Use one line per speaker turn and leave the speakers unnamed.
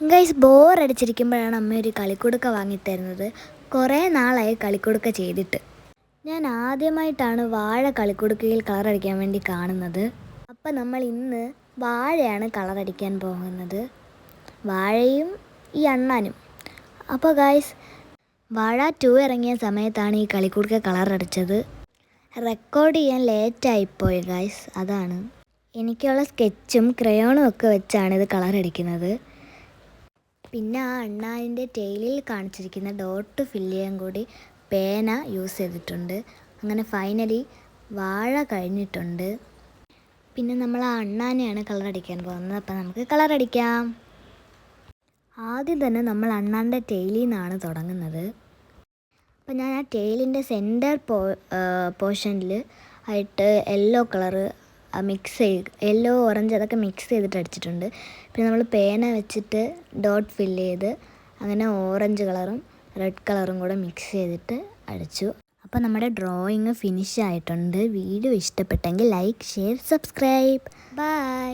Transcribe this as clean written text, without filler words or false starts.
Guys, ബോറടിച്ചിരിക്കുമ്പോഴാണ് അമ്മ ഒരു കളിക്കുടുക്ക വാങ്ങിത്തരുന്നത്. കുറേ നാളായി കളിക്കുടുക്ക ചെയ്തിട്ട്. ഞാൻ ആദ്യമായിട്ടാണ് വാഴ കളിക്കുടുക്കയിൽ കളറടിക്കാൻ വേണ്ടി കാണുന്നത്. അപ്പം നമ്മൾ ഇന്ന് വാഴയാണ് കളറടിക്കാൻ പോകുന്നത്, വാഴയും ഈ അണ്ണാനും. അപ്പോൾ ഗൈസ്, വാഴ 2 ഇറങ്ങിയ സമയത്താണ് ഈ കളിക്കുടുക്ക കളറടിച്ചത്. റെക്കോർഡ് ചെയ്യാൻ ലേറ്റായിപ്പോയി ഗൈസ്, അതാണ്. എനിക്കുള്ള സ്കെച്ചും ക്രയോണും ഒക്കെ വെച്ചാണ് ഇത് കളറടിക്കുന്നത്. പിന്നെ ആ അണ്ണാനിൻ്റെ ടെയിലിൽ കാണിച്ചിരിക്കുന്ന ഡോട്ട് ഫില്ല് ചെയ്യാൻ കൂടി പേന യൂസ് ചെയ്തിട്ടുണ്ട്. അങ്ങനെ ഫൈനലി വാഴ കഴിഞ്ഞിട്ടുണ്ട്. പിന്നെ നമ്മൾ ആ അണ്ണാനെയാണ് കളറടിക്കാൻ പോകുന്നത്. അപ്പം നമുക്ക് കളറടിക്കാം. ആദ്യം തന്നെ നമ്മൾ അണ്ണാൻ്റെ ടെയിലിൽ നിന്നാണ് തുടങ്ങുന്നത്. അപ്പം ഞാൻ ആ ടെയിലിൻ്റെ സെൻറ്റർ പോർഷനിൽ ആയിട്ട് യെല്ലോ കളറ് യെല്ലോ ഓറഞ്ച് അതൊക്കെ മിക്സ് ചെയ്തിട്ട് അടിച്ചിട്ടുണ്ട്. പിന്നെ നമ്മൾ പേന വെച്ചിട്ട് ഡോട്ട് ഫില്ല് ചെയ്ത് അങ്ങനെ ഓറഞ്ച് കളറും റെഡ് കളറും കൂടെ മിക്സ് ചെയ്തിട്ട് അടിച്ചു. അപ്പോൾ നമ്മുടെ ഡ്രോയിങ് ഫിനിഷ് ആയിട്ടുണ്ട്. വീഡിയോ ഇഷ്ടപ്പെട്ടെങ്കിൽ ലൈക്ക്, ഷെയർ, സബ്സ്ക്രൈബ്. ബൈ.